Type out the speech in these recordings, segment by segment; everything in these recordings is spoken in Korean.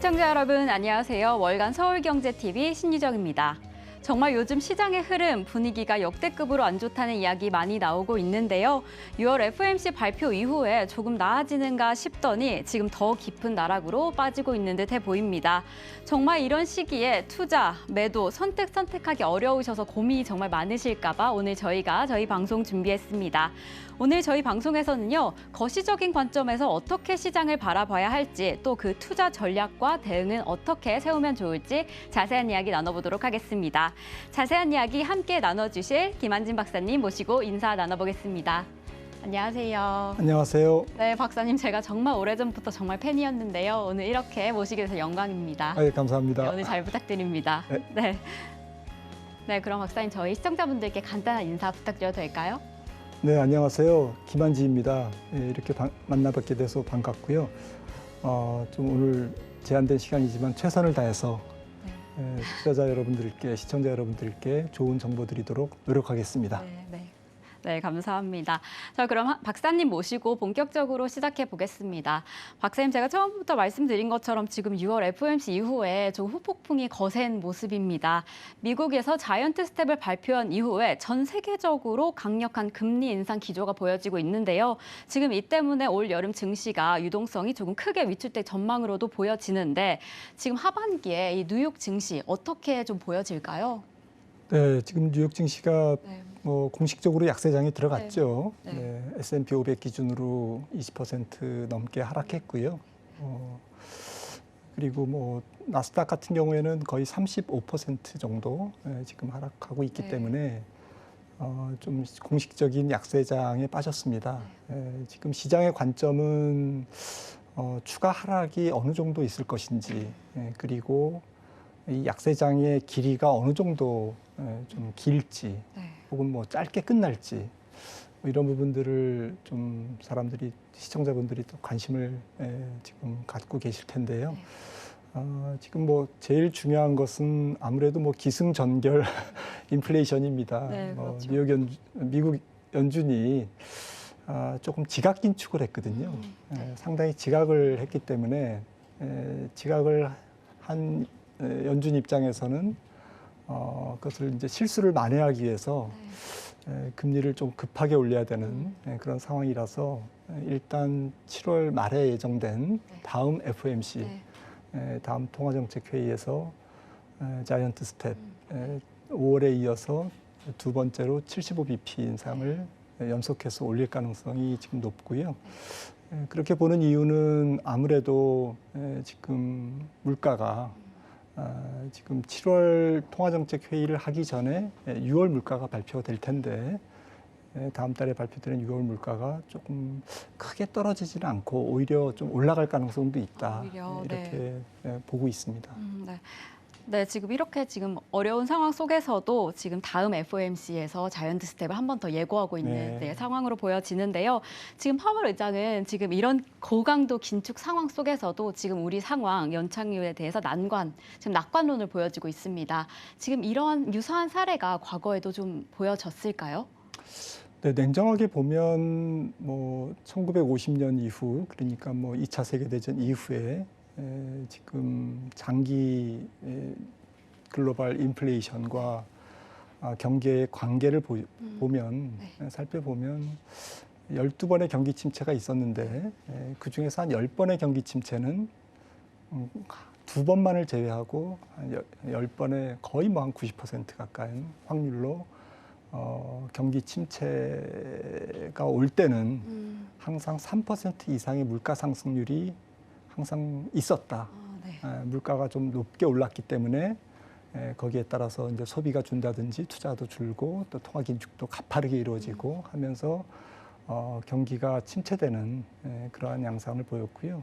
시청자 여러분 안녕하세요. 월간 서울경제TV 신유정입니다. 정말 요즘 시장의 흐름, 분위기가 역대급으로 안 좋다는 이야기 많이 나오고 있는데요. 6월 FOMC 발표 이후에 조금 나아지는가 싶더니 지금 더 깊은 나락으로 빠지고 있는 듯해 보입니다. 정말 이런 시기에 투자, 매도, 선택하기 어려우셔서 고민이 정말 많으실까 봐 오늘 저희가 저희 방송 준비했습니다. 오늘 저희 방송에서는요, 거시적인 관점에서 어떻게 시장을 바라봐야 할지, 또 그 투자 전략과 대응은 어떻게 세우면 좋을지 자세한 이야기 나눠보도록 하겠습니다. 자세한 이야기 함께 나눠주실 김한진 박사님 모시고 인사 나눠보겠습니다. 안녕하세요. 안녕하세요. 네, 박사님 제가 정말 오래전부터 정말 팬이었는데요. 오늘 이렇게 모시게 돼서 영광입니다. 네, 감사합니다. 네, 오늘 잘 부탁드립니다. 네. 네, 그럼 박사님 저희 시청자분들께 간단한 인사 부탁드려도 될까요? 네, 안녕하세요. 김한지입니다. 이렇게 만나뵙게 돼서 반갑고요. 좀 오늘 제한된 시간이지만 최선을 다해서 투자자 여러분들께, 시청자 여러분들께 좋은 정보 드리도록 노력하겠습니다. 네, 감사합니다. 자, 그럼 박사님 모시고 본격적으로 시작해 보겠습니다. 박사님, 제가 처음부터 말씀드린 것처럼 지금 6월 FOMC 이후에 좀 후폭풍이 거센 모습입니다. 미국에서 자이언트 스텝을 발표한 이후에 전 세계적으로 강력한 금리 인상 기조가 보여지고 있는데요. 지금 이 때문에 올 여름 증시가 유동성이 조금 크게 위축될 전망으로도 보여지는데 지금 하반기에 이 뉴욕 증시 어떻게 좀 보여질까요? 네, 지금 뉴욕 증시가 공식적으로 약세장에 들어갔죠. 네. S&P 500 기준으로 20% 넘게 하락했고요. 그리고 나스닥 같은 경우에는 거의 35% 정도 지금 하락하고 있기 때문에 좀 공식적인 약세장에 빠졌습니다. 지금 시장의 관점은 추가 하락이 어느 정도 있을 것인지, 그리고 이 약세장의 길이가 어느 정도 좀 길지, 혹은 짧게 끝날지, 이런 부분들을 좀 시청자분들이 또 관심을 지금 갖고 계실 텐데요. 지금 제일 중요한 것은 아무래도 기승전결 인플레이션입니다. 네, 그렇죠. 미국 연준이 조금 지각 긴축을 했거든요. 상당히 지각을 했기 때문에 지각을 한 연준 입장에서는 그것을 이제 실수를 만회하기 위해서 금리를 좀 급하게 올려야 되는 그런 상황이라서 일단 7월 말에 예정된 다음 FOMC, 다음 통화정책회의에서 자이언트 스텝, 5월에 이어서 두 번째로 75bp 인상을 연속해서 올릴 가능성이 지금 높고요. 그렇게 보는 이유는 아무래도 지금 물가가 지금 7월 통화정책 회의를 하기 전에 6월 물가가 발표될 텐데 다음 달에 발표되는 6월 물가가 조금 크게 떨어지지는 않고 오히려 좀 올라갈 가능성도 있다. 이렇게 보고 있습니다. 네, 지금 어려운 상황 속에서도 지금 다음 FOMC에서 자이언트 스텝을 한 번 더 예고하고 있는 상황으로 보여지는데요. 지금 파월 의장은 지금 이런 고강도 긴축 상황 속에서도 지금 우리 상황, 연착륙에 대해서 지금 낙관론을 보여주고 있습니다. 지금 이런 유사한 사례가 과거에도 좀 보여졌을까요? 네, 냉정하게 보면 1950년 이후, 그러니까 2차 세계대전 이후에 지금 장기 글로벌 인플레이션과 경기의 관계를 살펴보면 12번의 경기 침체가 있었는데 그중에서 한 10번의 경기 침체는 2번만을 제외하고 한 10번의 거의 한 90% 가까운 확률로 경기 침체가 올 때는 항상 3% 이상의 물가 상승률이 항상 있었다. 물가가 좀 높게 올랐기 때문에 거기에 따라서 이제 소비가 준다든지 투자도 줄고 또 통화 긴축도 가파르게 이루어지고 하면서 경기가 침체되는 그러한 양상을 보였고요.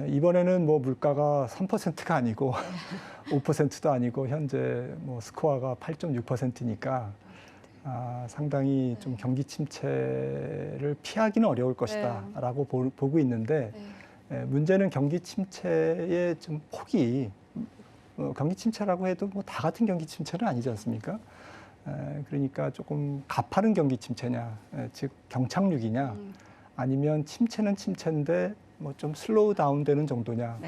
이번에는 물가가 3%가 아니고 5%도 아니고 현재 스코어가 8.6%니까 상당히 좀 경기 침체를 피하기는 어려울 것이다라고 보고 있는데. 문제는 경기 침체의 좀 폭이 경기 침체라고 해도 다 같은 경기 침체는 아니지 않습니까? 그러니까 조금 가파른 경기 침체냐, 즉 경착륙이냐, 아니면 침체는 침체인데 좀 슬로우 다운되는 정도냐.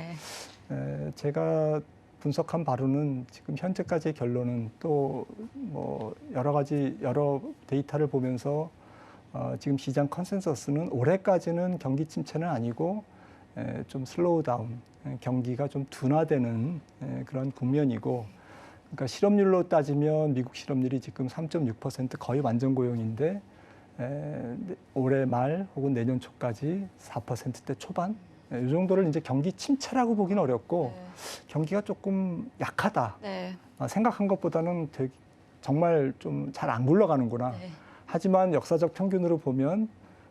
제가 분석한 바로는 지금 현재까지의 결론은 또 뭐 여러 데이터를 보면서 지금 시장 컨센서스는 올해까지는 경기 침체는 아니고 좀 슬로우 다운, 경기가 좀 둔화되는 그런 국면이고, 그러니까 실업률로 따지면 미국 실업률이 지금 3.6% 거의 완전 고용인데 올해 말 혹은 내년 초까지 4%대 초반, 이 정도를 이제 경기 침체라고 보기는 어렵고 경기가 조금 약하다. 생각한 것보다는 되게 정말 좀 잘 안 굴러가는구나. 하지만 역사적 평균으로 보면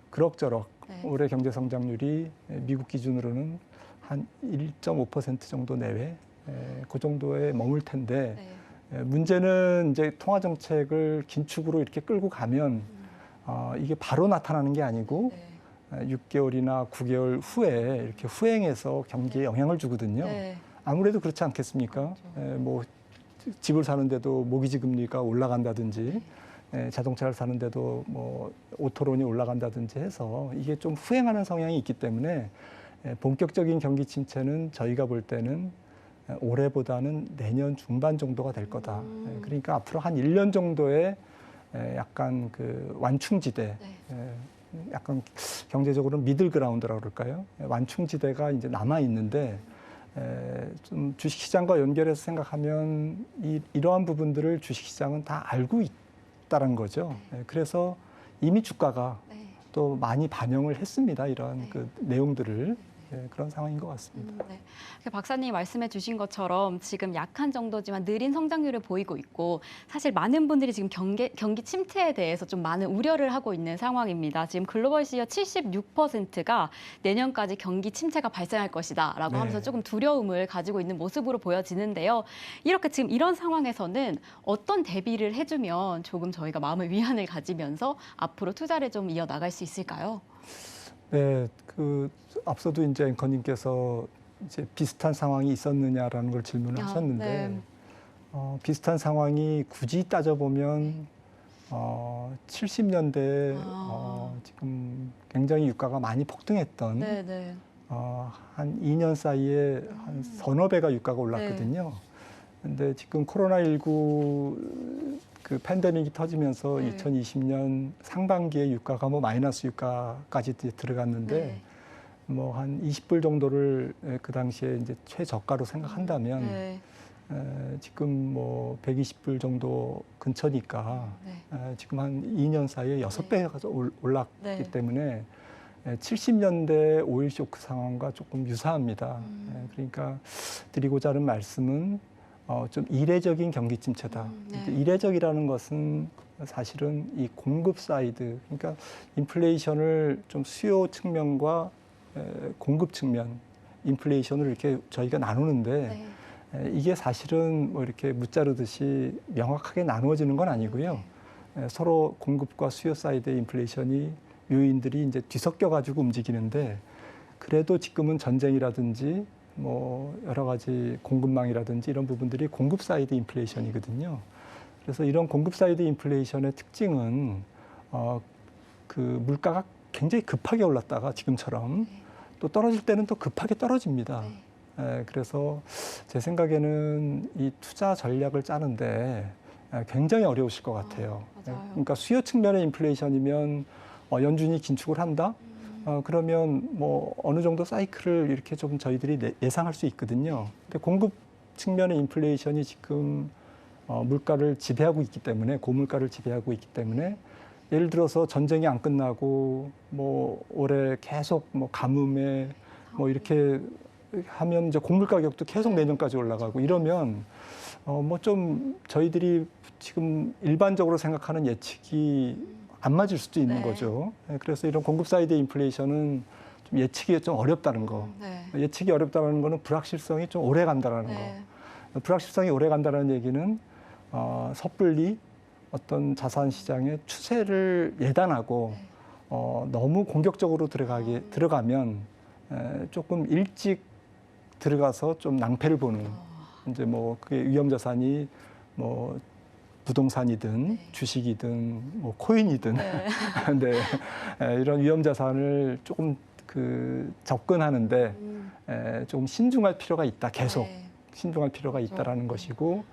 그럭저럭 올해 경제 성장률이 미국 기준으로는 한 1.5% 정도 내외, 그 정도에 머물 텐데 문제는 이제 통화 정책을 긴축으로 이렇게 끌고 가면 이게 바로 나타나는 게 아니고 6개월이나 9개월 후에 이렇게 후행해서 경기에 영향을 주거든요. 아무래도 그렇지 않겠습니까? 뭐 집을 사는데도 모기지 금리가 올라간다든지, 자동차를 사는데도 뭐 오토론이 올라간다든지 해서 이게 좀 후행하는 성향이 있기 때문에 본격적인 경기 침체는 저희가 볼 때는 올해보다는 내년 중반 정도가 될 거다. 그러니까 앞으로 한 1년 정도의 약간 그 완충지대, 약간 경제적으로는 미들그라운드라고 그럴까요? 완충지대가 이제 남아 있는데 좀 주식시장과 연결해서 생각하면 이러한 부분들을 주식시장은 다 알고 있다는 거죠. 그래서 이미 주가가 또 많이 반영을 했습니다. 이러한 그 내용들을. 그런 상황인 것 같습니다. 박사님이 말씀해 주신 것처럼 지금 약한 정도지만 느린 성장률을 보이고 있고, 사실 많은 분들이 지금 경기 침체에 대해서 좀 많은 우려를 하고 있는 상황입니다. 지금 글로벌 시어 76%가 내년까지 경기 침체가 발생할 것이다라고 하면서 조금 두려움을 가지고 있는 모습으로 보여지는데요. 이렇게 지금 이런 상황에서는 어떤 대비를 해주면 조금 저희가 마음의 위안을 가지면서 앞으로 투자를 좀 이어나갈 수 있을까요? 네, 그 앞서도 이제 앵커님께서 이제 비슷한 상황이 있었느냐라는 걸 질문을 하셨는데, 비슷한 상황이 굳이 따져보면 70년대 지금 굉장히 유가가 많이 폭등했던 한 2년 사이에 한 서너 배가 유가가 올랐거든요. 근데 지금 코로나19 그 팬데믹이 터지면서 2020년 상반기에 유가가 뭐 마이너스 유가까지 들어갔는데 뭐 한 20불 정도를 그 당시에 이제 최저가로 생각한다면 지금 뭐 120불 정도 근처니까 지금 한 2년 사이에 6배가 올랐기 때문에 70년대 오일 쇼크 상황과 조금 유사합니다. 그러니까 드리고자 하는 말씀은 좀 이례적인 경기 침체다. 이례적이라는 것은 사실은 이 공급 사이드, 그러니까 인플레이션을 좀 수요 측면과 공급 측면, 인플레이션을 이렇게 저희가 나누는데 이게 사실은 뭐 이렇게 무자르듯이 명확하게 나누어지는 건 아니고요. 서로 공급과 수요 사이드의 인플레이션이 요인들이 이제 뒤섞여 가지고 움직이는데, 그래도 지금은 전쟁이라든지 뭐 여러 가지 공급망이라든지 이런 부분들이 공급 사이드 인플레이션이거든요. 그래서 이런 공급 사이드 인플레이션의 특징은 그 물가가 굉장히 급하게 올랐다가 지금처럼 또 떨어질 때는 또 급하게 떨어집니다. 그래서 제 생각에는 이 투자 전략을 짜는데 굉장히 어려우실 것 같아요. 그러니까 수요 측면의 인플레이션이면 연준이 긴축을 한다? 그러면 뭐 어느 정도 사이클을 이렇게 좀 저희들이 예상할 수 있거든요. 근데 공급 측면의 인플레이션이 지금 물가를 지배하고 있기 때문에, 고물가를 지배하고 있기 때문에, 예를 들어서 전쟁이 안 끝나고 뭐 올해 계속 뭐 가뭄에 뭐 이렇게 하면 이제 곡물 가격도 계속 내년까지 올라가고 이러면 뭐 좀 저희들이 지금 일반적으로 생각하는 예측이 안 맞을 수도 있는 거죠. 그래서 이런 공급 사이드 인플레이션은 좀 예측이 좀 어렵다는 거. 예측이 어렵다는 거는 불확실성이 좀 오래 간다는 거. 불확실성이 오래 간다는 얘기는 섣불리 어떤 자산 시장의 추세를 예단하고 너무 공격적으로 들어가면 조금 일찍 들어가서 좀 낭패를 보는, 이제 뭐 그게 위험 자산이 뭐 부동산이든 주식이든 뭐 코인이든 이런 위험 자산을 조금 그 접근하는데 좀 신중할 필요가 있다. 계속 네. 신중할 필요가 그렇죠. 있다라는 것이고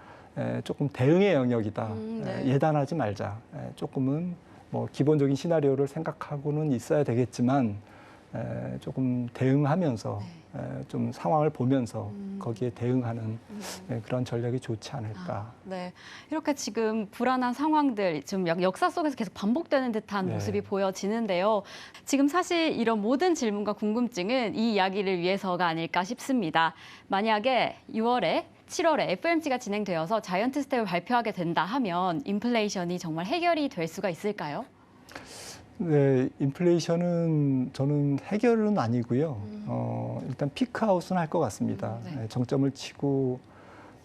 조금 대응의 영역이다. 네. 예단하지 말자. 조금은 뭐 기본적인 시나리오를 생각하고는 있어야 되겠지만 조금 대응하면서 좀 상황을 보면서 거기에 대응하는 그런 전략이 좋지 않을까. 네, 이렇게 지금 불안한 상황들, 지금 역사 속에서 계속 반복되는 듯한 네. 모습이 보여지는데요. 지금 사실 이런 모든 질문과 궁금증은 이 이야기를 위해서가 아닐까 싶습니다. 만약에 6월에 7월에 FOMC가 진행되어서 자이언트 스텝을 발표하게 된다 하면 인플레이션이 정말 해결이 될 수가 있을까요? 네, 인플레이션은 저는 해결은 아니고요. 일단 피크아웃은 할 것 같습니다. 네. 정점을 치고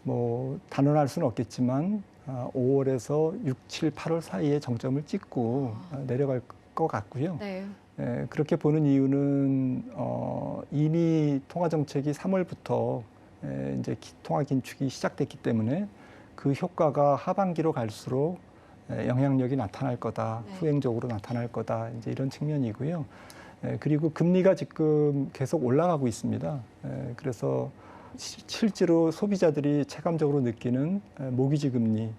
뭐 단언할 수는 없겠지만 5월에서 6, 7, 8월 사이에 정점을 찍고 내려갈 것 같고요. 네. 그렇게 보는 이유는 이미 통화 정책이 3월부터 이제 통화 긴축이 시작됐기 때문에 그 효과가 하반기로 갈수록 영향력이 나타날 거다, 네. 후행적으로 나타날 거다, 이제 이런 측면이고요. 그리고 금리가 지금 계속 올라가고 있습니다. 그래서 실제로 소비자들이 체감적으로 느끼는 모기지 금리,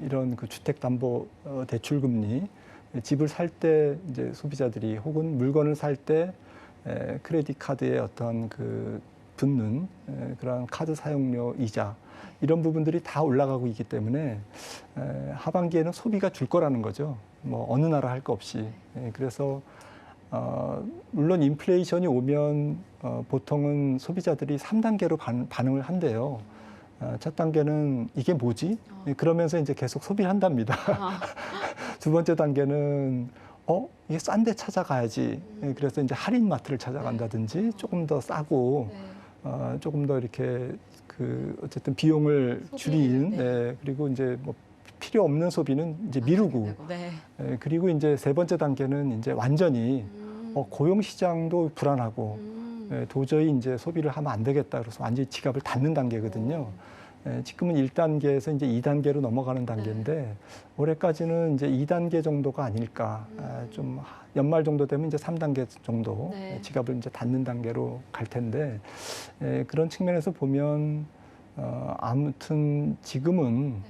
이런 그 주택담보 대출 금리, 집을 살 때 이제 소비자들이 혹은 물건을 살 때 크레딧 카드의 어떤 그 붙는 그런 카드 사용료 이자 이런 부분들이 다 올라가고 있기 때문에 하반기에는 소비가 줄 거라는 거죠. 뭐 어느 나라 할 거 없이. 그래서 물론 인플레이션이 오면 보통은 소비자들이 3단계로 반응을 한대요. 첫 단계는 이게 뭐지? 그러면서 이제 계속 소비를 한답니다. 두 번째 단계는 이게 싼 데 찾아가야지. 그래서 이제 할인 마트를 찾아간다든지 조금 더 싸고 조금 더 이렇게 어쨌든 비용을 줄인 그리고 이제 뭐 필요 없는 소비는 이제 미루고 그리고 이제 세 번째 단계는 이제 완전히 고용 시장도 불안하고 도저히 이제 소비를 하면 안 되겠다 그래서 완전히 지갑을 닫는 단계거든요. 지금은 1단계에서 이제 2단계로 넘어가는 단계인데 올해까지는 이제 2단계 정도가 아닐까. 좀 연말 정도 되면 이제 3단계 정도 지갑을 이제 닫는 단계로 갈 텐데 그런 측면에서 보면 아무튼 지금은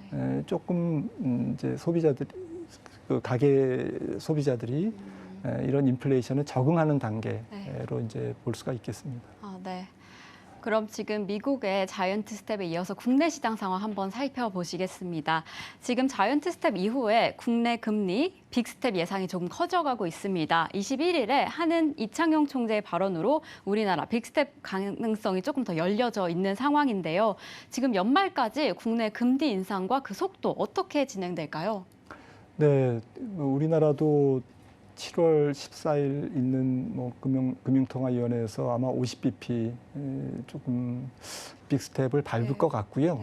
조금 이제 소비자들이 그 가계 소비자들이 이런 인플레이션에 적응하는 단계로 이제 볼 수가 있겠습니다. 네. 그럼 지금 미국의 자이언트 스텝에 이어서 국내 시장 상황 한번 살펴보시겠습니다. 지금 자이언트 스텝 이후에 국내 금리 빅스텝 예상이 조금 커져가고 있습니다. 21일에 한은 이창용 총재의 발언으로 우리나라 빅스텝 가능성이 조금 더 열려져 있는 상황인데요. 지금 연말까지 국내 금리 인상과 그 속도 어떻게 진행될까요? 네, 우리나라도 7월 14일 있는 뭐 금융통화위원회에서 아마 50bp 조금 빅스텝을 밟을 것 같고요.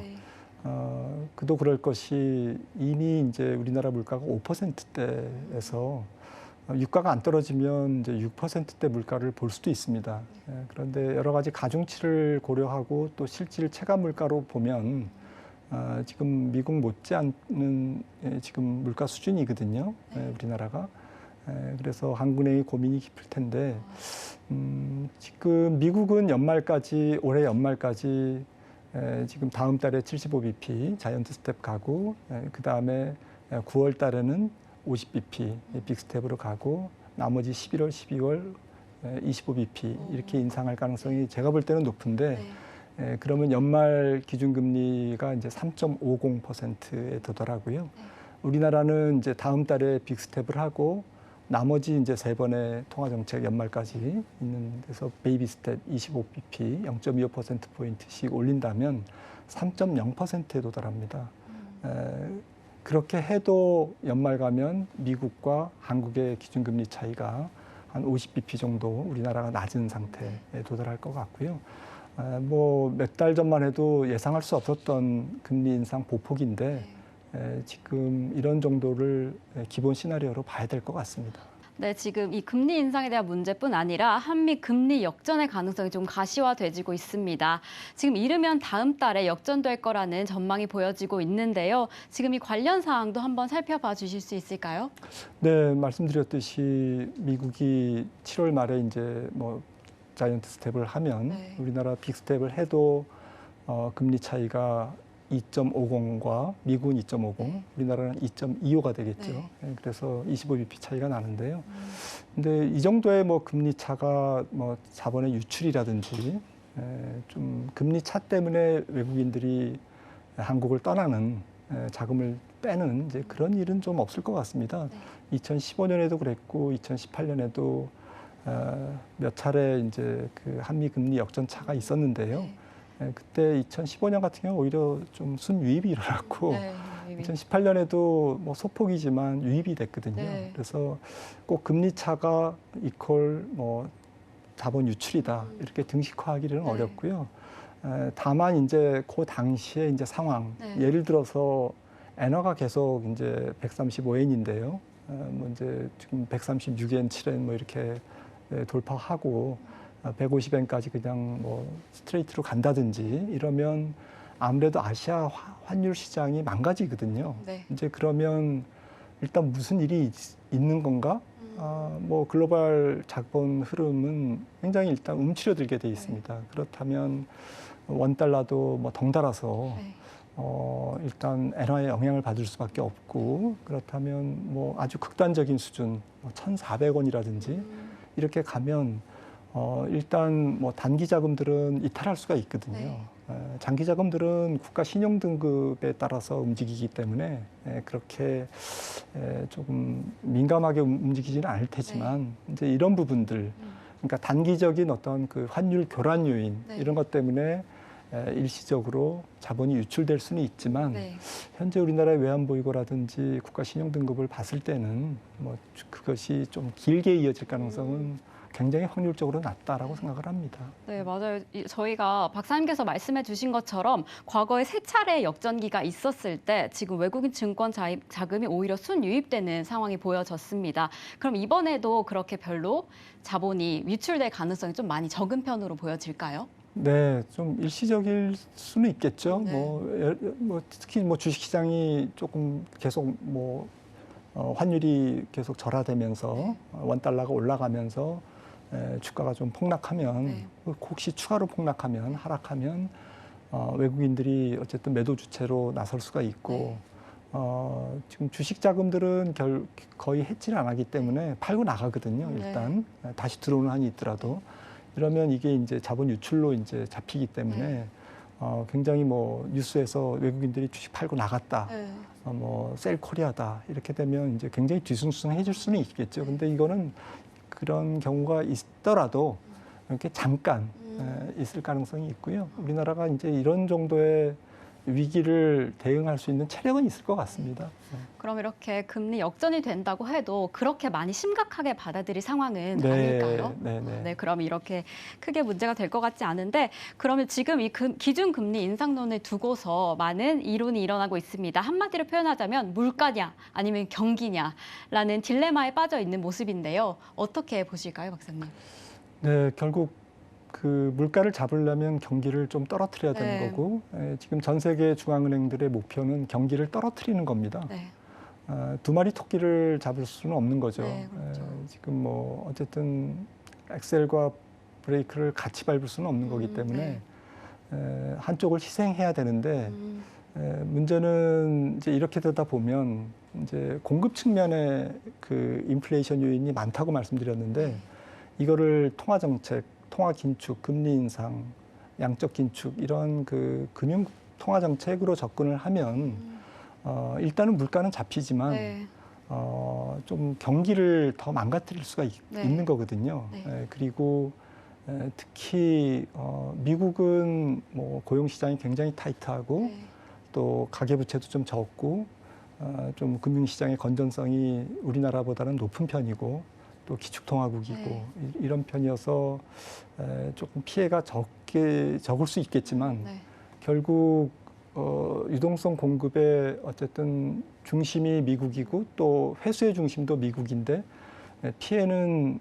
그도 그럴 것이 이미 이제 우리나라 물가가 5%대에서 유가가 안 떨어지면 이제 6%대 물가를 볼 수도 있습니다. 그런데 여러 가지 가중치를 고려하고 또 실질 체감 물가로 보면 지금 미국 못지않는 지금 물가 수준이거든요. 우리나라가. 그래서 한국은행이 고민이 깊을 텐데 지금 미국은 올해 연말까지 지금 다음 달에 75bp 자이언트 스텝 가고 그 다음에 9월 달에는 50bp 빅스텝으로 가고 나머지 11월, 12월 25bp 이렇게 인상할 가능성이 제가 볼 때는 높은데 그러면 연말 기준금리가 이제 3.50%에 도달하고요. 우리나라는 이제 다음 달에 빅스텝을 하고 나머지 이제 세 번의 통화정책 연말까지 있는 데서 베이비 스텝 25bp 0.25%포인트씩 올린다면 3.0%에 도달합니다. 그렇게 해도 연말 가면 미국과 한국의 기준금리 차이가 한 50bp 정도 우리나라가 낮은 상태에 도달할 것 같고요. 뭐 몇 달 전만 해도 예상할 수 없었던 금리 인상 보폭인데 지금 이런 정도를 기본 시나리오로 봐야 될 것 같습니다. 네, 지금 이 금리 인상에 대한 문제뿐 아니라 한미 금리 역전의 가능성이 좀 가시화되지고 있습니다. 지금 이르면 다음 달에 역전될 거라는 전망이 보여지고 있는데요. 지금 이 관련 사항도 한번 살펴봐 주실 수 있을까요? 네, 말씀드렸듯이 미국이 7월 말에 이제 뭐 자이언트 스텝을 하면 네. 우리나라 빅스텝을 해도 금리 차이가 2.50과 미국은 2.50, 네. 우리나라는 2.25가 되겠죠. 네. 예, 그래서 25bp 차이가 나는데요. 근데 이 정도의 뭐 금리 차가 뭐 자본의 유출이라든지 좀 금리 차 때문에 외국인들이 한국을 떠나는 자금을 빼는 이제 그런 일은 좀 없을 것 같습니다. 네. 2015년에도 그랬고 2018년에도 몇 차례 이제 그 한미 금리 역전차가 있었는데요. 네. 그때 2015년 같은 경우 오히려 좀 순유입이 일어났고 네. 2018년에도 뭐 소폭이지만 유입이 됐거든요. 네. 그래서 꼭 금리 차가 이퀄 뭐 자본 유출이다 이렇게 등식화하기는 네. 어렵고요. 다만 이제 그 당시에 이제 상황, 네. 예를 들어서 엔화가 계속 이제 135엔인데요. 뭐 이제 지금 136엔, 7엔 뭐 이렇게 돌파하고 150엔까지 그냥 뭐 스트레이트로 간다든지 이러면 아무래도 아시아 환율 시장이 망가지거든요. 네. 이제 그러면 일단 무슨 일이 있는 건가? 뭐 글로벌 자본 흐름은 굉장히 일단 움츠려들게 돼 있습니다. 그렇다면 원 달러도 뭐 덩달아서 네. 일단 엔화에 영향을 받을 수밖에 없고 그렇다면 뭐 아주 극단적인 수준, 뭐 1,400원이라든지 이렇게 가면 일단 뭐 단기 자금들은 이탈할 수가 있거든요. 네. 장기 자금들은 국가 신용 등급에 따라서 움직이기 때문에 그렇게 조금 민감하게 움직이지는 않을 테지만 이제 이런 부분들, 그러니까 단기적인 어떤 그 환율 교란 요인 네. 이런 것 때문에 일시적으로 자본이 유출될 수는 있지만 네. 현재 우리나라의 외환보유고라든지 국가 신용 등급을 봤을 때는 뭐 그것이 좀 길게 이어질 가능성은 굉장히 확률적으로 낮다라고 생각을 합니다. 네, 맞아요. 저희가 박사님께서 말씀해 주신 것처럼 과거에 세 차례 역전기가 있었을 때 지금 외국인 증권 자금이 오히려 순유입되는 상황이 보여졌습니다. 그럼 이번에도 그렇게 별로 자본이 유출될 가능성이 좀 많이 적은 편으로 보여질까요? 네, 좀 일시적일 수는 있겠죠. 네. 뭐 특히 뭐 주식시장이 조금 계속 뭐 환율이 계속 절하되면서 네. 원 달러가 올라가면서 주가가 좀 폭락하면 네. 혹시 추가로 폭락하면 하락하면 외국인들이 어쨌든 매도 주체로 나설 수가 있고 지금 주식 자금들은 거의 해지를 안 하기 때문에 팔고 나가거든요. 네. 일단 다시 들어오는 한이 있더라도 이러면 이게 이제 자본 유출로 이제 잡히기 때문에 네. 굉장히 뭐 뉴스에서 외국인들이 주식 팔고 나갔다. 네. 뭐 셀 코리아다 이렇게 되면 이제 굉장히 뒤숭숭해질 수는 있겠죠. 근데 이거는 그런 경우가 있더라도 이렇게 잠깐 있을 가능성이 있고요. 우리나라가 이제 이런 정도의 위기를 대응할 수 있는 체력은 있을 것 같습니다. 그럼 이렇게 금리 역전이 된다고 해도 그렇게 많이 심각하게 받아들일 상황은 네, 아닐까요? 네, 네. 네, 그럼 이렇게 크게 문제가 될 것 같지 않은데 그러면 지금 이 기준금리 인상론을 두고서 많은 이론이 일어나고 있습니다. 한마디로 표현하자면 물가냐 아니면 경기냐라는 딜레마에 빠져 있는 모습인데요. 어떻게 보실까요, 박사님? 네, 결국 그 물가를 잡으려면 경기를 좀 떨어뜨려야 되는 네. 거고 지금 전 세계 중앙은행들의 목표는 경기를 떨어뜨리는 겁니다. 네. 두 마리 토끼를 잡을 수는 없는 거죠. 네, 그렇죠. 지금 뭐 어쨌든 엑셀과 브레이크를 같이 밟을 수는 없는 거기 때문에 한쪽을 희생해야 되는데 문제는 이제 이렇게 되다 보면 이제 공급 측면에 그 인플레이션 요인이 많다고 말씀드렸는데 이거를 통화 정책, 통화 긴축, 금리 인상, 양적 긴축 이런 그 금융 통화 정책으로 접근을 하면 일단은 물가는 잡히지만 네. 좀 경기를 더 망가뜨릴 수가 네. 있는 거거든요. 네. 그리고 특히 미국은 뭐 고용 시장이 굉장히 타이트하고 네. 또 가계부채도 좀 적고 좀 금융 시장의 건전성이 우리나라보다는 높은 편이고 또 기축통화국이고 이런 편이어서 조금 피해가 적을 수 있겠지만 네. 결국 유동성 공급의 어쨌든 중심이 미국이고 또 회수의 중심도 미국인데 피해는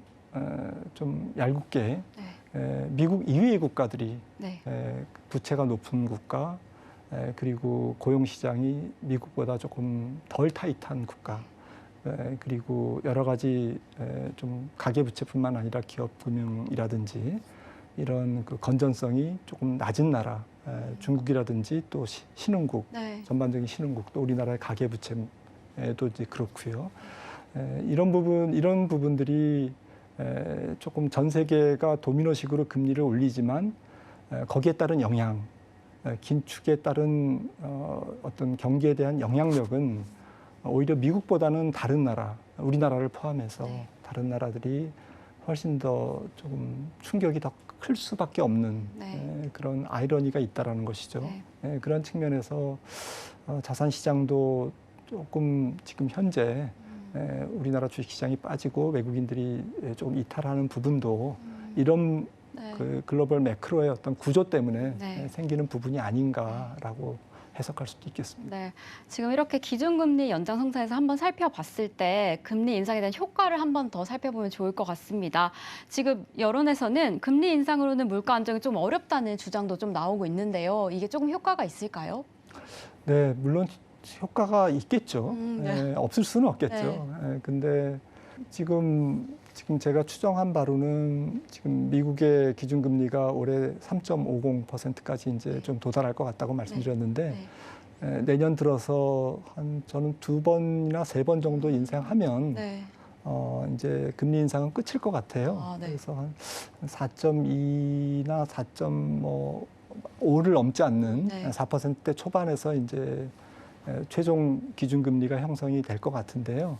좀 얄궂게 미국 이외의 국가들이 네. 부채가 높은 국가 그리고 고용 시장이 미국보다 조금 덜 타이트한 국가 그리고 여러 가지 좀 가계부채뿐만 아니라 기업 금융이라든지 이런 그 건전성이 조금 낮은 나라, 중국이라든지 또 신흥국, 네. 전반적인 신흥국, 또 우리나라의 가계부채도 이제 그렇고요. 이런 부분들이 조금 전 세계가 도미노식으로 금리를 올리지만 거기에 따른 영향, 긴축에 따른 어떤 경기에 대한 영향력은 오히려 미국보다는 다른 나라, 우리나라를 포함해서 네. 다른 나라들이 훨씬 더 조금 충격이 더 클 수밖에 없는 네. 그런 아이러니가 있다라는 것이죠. 네. 그런 측면에서 자산 시장도 조금 지금 현재 우리나라 주식시장이 빠지고 외국인들이 조금 이탈하는 부분도 이런 네. 그 글로벌 매크로의 어떤 구조 때문에 네. 생기는 부분이 아닌가라고 해석할 수도 있겠습니다. 네, 지금 이렇게 기준금리 연장성사에서 한번 살펴봤을 때 금리 인상에 대한 효과를 한번 더 살펴보면 좋을 것 같습니다. 지금 여론에서는 금리 인상으로는 물가 안정이 좀 어렵다는 주장도 좀 나오고 있는데요. 이게 조금 효과가 있을까요? 네, 물론 효과가 있겠죠. 네. 없을 수는 없겠죠. 근데 지금 제가 추정한 바로는 지금 미국의 기준금리가 올해 3.50%까지 이제 좀 도달할 것 같다고 말씀드렸는데 내년 들어서 저는 2번이나 3번 정도 인상하면 이제 금리 인상은 끝일 것 같아요. 그래서 한 4.2나 4.5를 넘지 않는 4%대 초반에서 이제 최종 기준금리가 형성이 될 것 같은데요.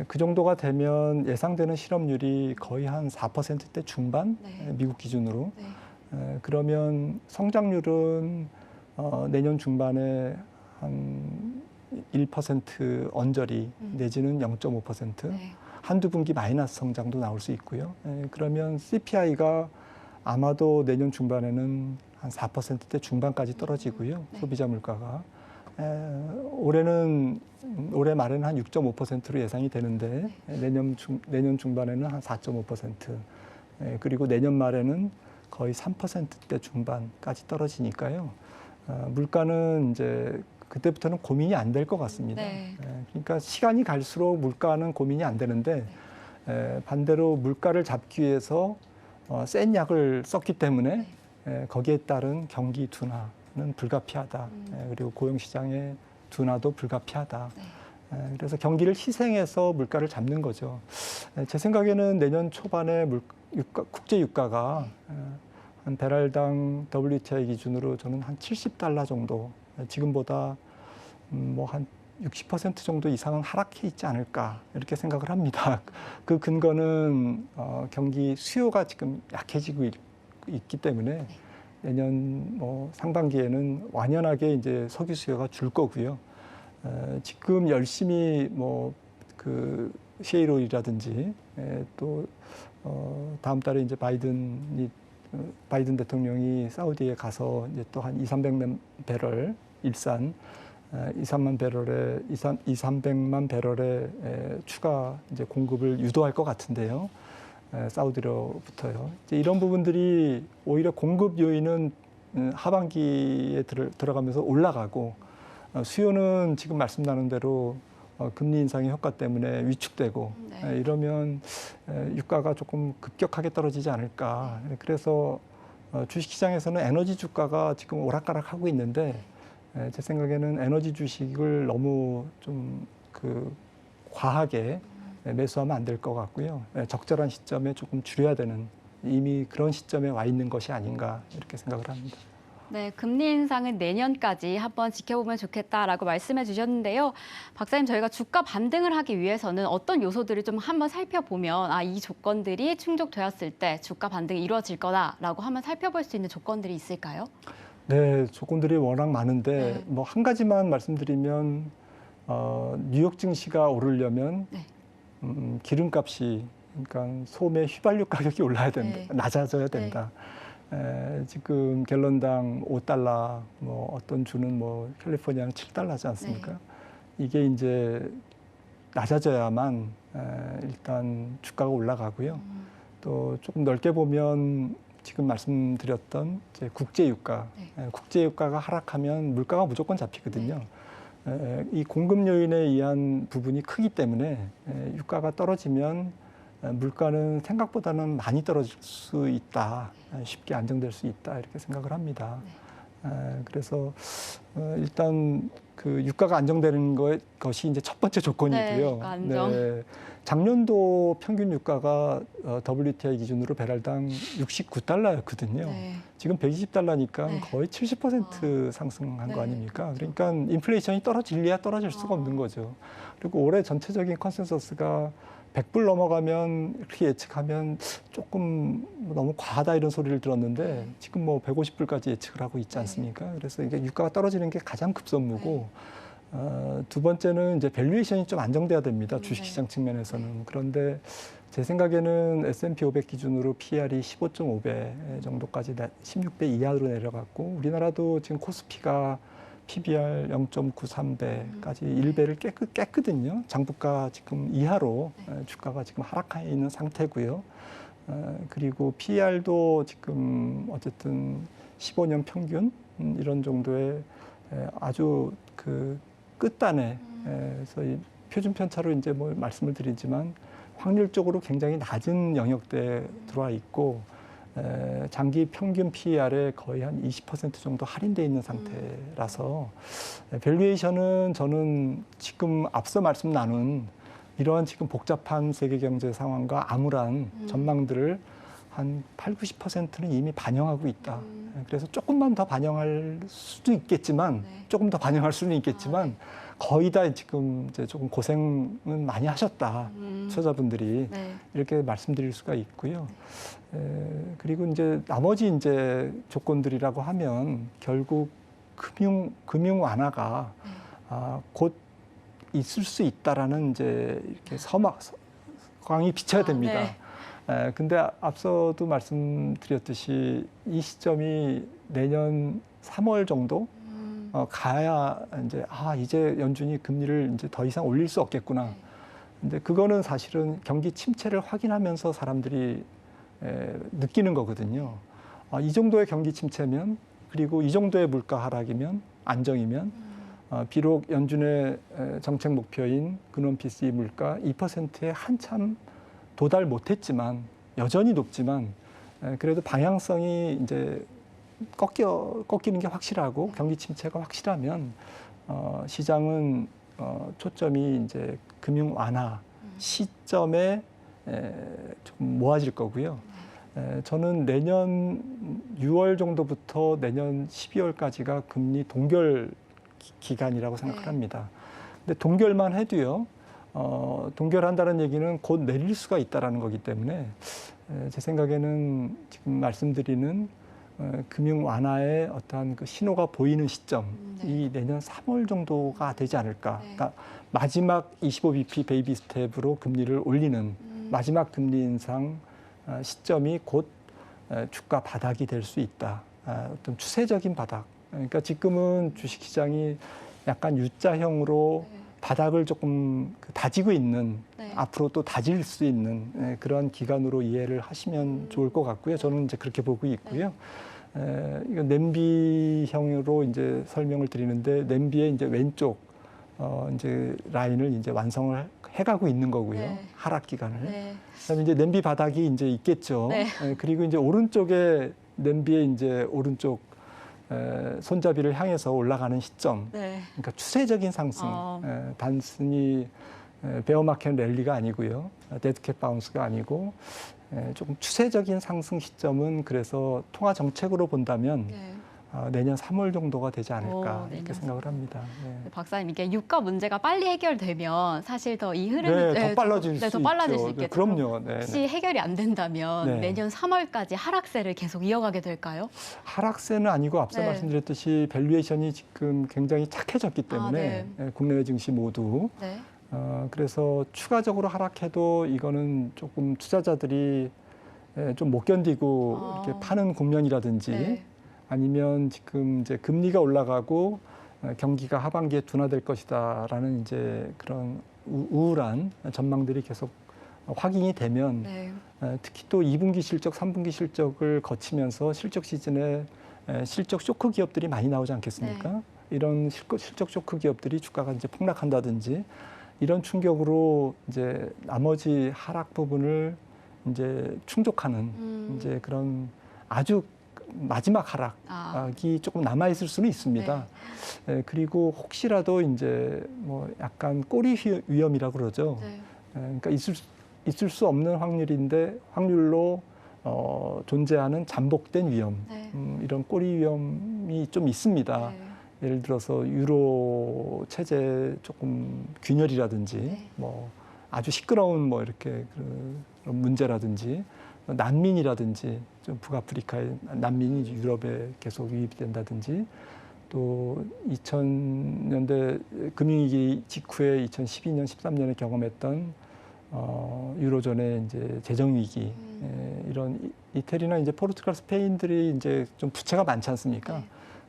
그 정도가 되면 예상되는 실업률이 거의 한 4%대 중반, 미국 기준으로. 그러면 성장률은 내년 중반에 한 1% 언저리 내지는 0.5%, 한두 분기 마이너스 성장도 나올 수 있고요. 그러면 CPI가 아마도 내년 중반에는 한 4%대 중반까지 떨어지고요. 소비자 물가가. 올해 말에는 한 6.5%로 예상이 되는데 내년 중반에는 한 4.5%, 그리고 내년 말에는 거의 3%대 중반까지 떨어지니까요. 물가는 이제 그때부터는 고민이 안 될 것 같습니다. 그러니까 시간이 갈수록 물가는 고민이 안 되는데 반대로 물가를 잡기 위해서 센 약을 썼기 때문에 거기에 따른 경기 둔화는 불가피하다. 그리고 고용시장의 둔화도 불가피하다. 그래서 경기를 희생해서 물가를 잡는 거죠. 제 생각에는 내년 초반에 국제 유가가 한 배럴당 WTI 기준으로 저는 한 $70 정도, 지금보다 뭐 한 60% 정도 이상은 하락해 있지 않을까 이렇게 생각을 합니다. 그 근거는 경기 수요가 지금 약해지고 있기 때문에 내년 뭐 상반기에는 완연하게 이제 석유 수요가 줄 거고요. 지금 열심히 뭐 그 셰일 오일이라든지 또 다음 달에 이제 바이든 대통령이 사우디에 가서 이제 또 한 200~300만 배럴 일산 200~300만 배럴의 추가 이제 공급을 유도할 것 같은데요. 사우디로부터요. 이제 이런 부분들이 오히려 공급 요인은 하반기에 들어가면서 올라가고 수요는 지금 말씀 나눈 대로 금리 인상의 효과 때문에 위축되고 이러면 유가가 조금 급격하게 떨어지지 않을까. 그래서 주식시장에서는 에너지 주가가 지금 오락가락하고 있는데 제 생각에는 에너지 주식을 너무 좀 과하게 매수하면 안 될 것 같고요. 적절한 시점에 조금 줄여야 되는 이미 그런 시점에 와 있는 것이 아닌가 이렇게 생각을 합니다. 네, 금리 인상은 내년까지 한번 지켜보면 좋겠다라고 말씀해 주셨는데요. 박사님, 저희가 주가 반등을 하기 위해서는 어떤 요소들을 좀 한번 살펴보면 이 조건들이 충족되었을 때 주가 반등이 이루어질 거다라고 한번 살펴볼 수 있는 조건들이 있을까요? 네, 조건들이 워낙 많은데 뭐 한 가지만 말씀드리면 뉴욕 증시가 오르려면 기름값이, 그러니까 소매 휘발유 가격이 올라야 된다, 낮아져야 된다. 지금 갤런당 $5, 뭐 어떤 주는 뭐 캘리포니아는 $7지 않습니까? 이게 이제 낮아져야만 일단 주가가 올라가고요. 또 조금 넓게 보면 지금 말씀드렸던 이제 국제유가, 국제유가가 하락하면 물가가 무조건 잡히거든요. 이 공급 요인에 의한 부분이 크기 때문에 유가가 떨어지면 물가는 생각보다는 많이 떨어질 수 있다, 쉽게 안정될 수 있다 이렇게 생각을 합니다. 그래서 일단 그 유가가 안정되는 것이 이제 첫 번째 조건이고요. 네, 유가 안정. 네, 작년도 평균 유가가 WTI 기준으로 배럴당 69달러였거든요. 네. 지금 120달러니까 네. 거의 70% 상승한 네. 거 아닙니까? 그러니까 인플레이션이 떨어질래야 떨어질 수가 없는 거죠. 그리고 올해 전체적인 컨센서스가 100불 넘어가면 이렇게 예측하면 조금 너무 과하다 이런 소리를 들었는데 지금 뭐 150불까지 예측을 하고 있지 않습니까? 그래서 이게 유가가 떨어지는 게 가장 급선무고 두 번째는 이제 밸류에이션이 좀 안정돼야 됩니다. 주식시장 측면에서는. 그런데 제 생각에는 S&P 500 기준으로 PR이 15.5배 정도까지 16배 이하로 내려갔고 우리나라도 지금 코스피가 PBR 0.93배까지 1배를 깼거든요. 장부가 지금 이하로 주가가 지금 하락해 있는 상태고요. 그리고 PR도 지금 어쨌든 15년 평균 이런 정도의 아주 그 끝단에 그래서 이 표준 편차로 이제 뭐 말씀을 드리지만 확률적으로 굉장히 낮은 영역대에 들어와 있고 장기 평균 PER에 거의 한 20% 정도 할인돼 있는 상태라서 밸류에이션은 저는 지금 앞서 말씀 나눈 이러한 지금 복잡한 세계 경제 상황과 암울한 전망들을 한 8, 90%는 이미 반영하고 있다. 그래서 조금만 더 반영할 수도 있겠지만 조금 더 반영할 수는 있겠지만 거의 다 지금 이제 조금 고생은 많이 하셨다. 투자자분들이 이렇게 말씀드릴 수가 있고요. 그리고 이제 나머지 이제 조건들이라고 하면 결국 금융 완화가 곧 있을 수 있다라는 이제 이렇게 서막광이 비쳐야 됩니다. 근데 앞서도 말씀드렸듯이 이 시점이 내년 3월 정도 가야 이제 연준이 금리를 이제 더 이상 올릴 수 없겠구나. 근데 그거는 사실은 경기 침체를 확인하면서 사람들이 느끼는 거거든요. 이 정도의 경기 침체면 그리고 이 정도의 물가 하락이면 안정이면 비록 연준의 정책 목표인 근원 PCE 물가 2%에 한참 도달 못했지만 여전히 높지만 그래도 방향성이 이제 꺾이는 게 확실하고 경기 침체가 확실하면 시장은 초점이 이제 금융 완화 시점에 좀 모아질 거고요. 저는 내년 6월 정도부터 내년 12월까지가 금리 동결 기간이라고 생각합니다. 근데 동결만 해도요. 동결한다는 얘기는 곧 내릴 수가 있다라는 거기 때문에 제 생각에는 지금 말씀드리는 금융 완화의 어떠한 그 신호가 보이는 시점이 내년 3월 정도가 되지 않을까. 그러니까 마지막 25bp 베이비 스텝으로 금리를 올리는 마지막 금리 인상 시점이 곧 주가 바닥이 될 수 있다. 어떤 추세적인 바닥. 그러니까 지금은 주식시장이 약간 U자형으로 바닥을 조금 다지고 있는 앞으로 또 다질 수 있는 그런 기간으로 이해를 하시면 좋을 것 같고요. 저는 이제 그렇게 보고 있고요. 이거 냄비형으로 이제 설명을 드리는데 냄비의 이제 왼쪽 이제 라인을 이제 완성을 해가고 있는 거고요. 하락 기간을. 그다음에 이제 냄비 바닥이 이제 있겠죠. 그리고 이제 오른쪽에 냄비의 이제 오른쪽 손잡이를 향해서 올라가는 시점. 그러니까 추세적인 상승. 단순히 베어마켓 랠리가 아니고요. 데드캣 바운스가 아니고 조금 추세적인 상승 시점은 그래서 통화 정책으로 본다면 내년 3월 정도가 되지 않을까 이렇게 생각을 합니다. 박사님, 이게 유가 문제가 빨리 해결되면 사실 더 이 흐름이 더 빨라질 수 있겠죠. 그럼요. 혹시 해결이 안 된다면 내년 3월까지 하락세를 계속 이어가게 될까요? 하락세는 아니고 앞서 말씀드렸듯이 밸류에이션이 지금 굉장히 착해졌기 때문에 국내외 증시 모두 그래서 추가적으로 하락해도 이거는 조금 투자자들이 좀 못 견디고 이렇게 파는 국면이라든지 아니면 지금 이제 금리가 올라가고 경기가 하반기에 둔화될 것이다라는 이제 그런 우울한 전망들이 계속 확인이 되면 특히 또 2분기 실적, 3분기 실적을 거치면서 실적 시즌에 실적 쇼크 기업들이 많이 나오지 않겠습니까? 이런 실적 쇼크 기업들이 주가가 이제 폭락한다든지 이런 충격으로 이제 나머지 하락 부분을 이제 충족하는 이제 그런 아주 마지막 하락이 조금 남아 있을 수는 있습니다. 예, 그리고 혹시라도 이제 뭐 약간 꼬리 위험이라고 그러죠. 예, 그러니까 있을 수 없는 확률로 존재하는 잠복된 위험, 이런 꼬리 위험이 좀 있습니다. 예를 들어서 유로 체제 조금 균열이라든지 뭐 아주 시끄러운 뭐 이렇게 그런 문제라든지 난민이라든지 좀 북아프리카의 난민이 유럽에 계속 유입된다든지 또 2000년대 금융위기 직후에 2012년, 13년에 경험했던 유로존의 이제 재정 위기 이런 이태리나 이제 포르투갈, 스페인들이 이제 좀 부채가 많지 않습니까?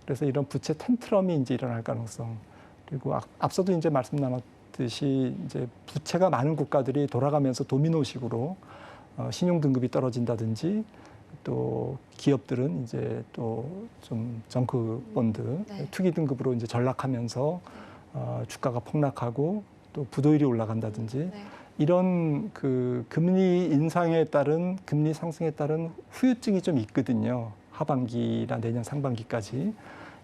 그래서 이런 부채 텐트럼이 이제 일어날 가능성 그리고 앞서도 이제 말씀 나눴듯이 이제 부채가 많은 국가들이 돌아가면서 도미노식으로 신용 등급이 떨어진다든지 또 기업들은 이제 또 좀 정크 본드 투기 등급으로 이제 전락하면서 주가가 폭락하고 또 부도율이 올라간다든지 이런 그 금리 인상에 따른 금리 상승에 따른 후유증이 좀 있거든요. 하반기나 내년 상반기까지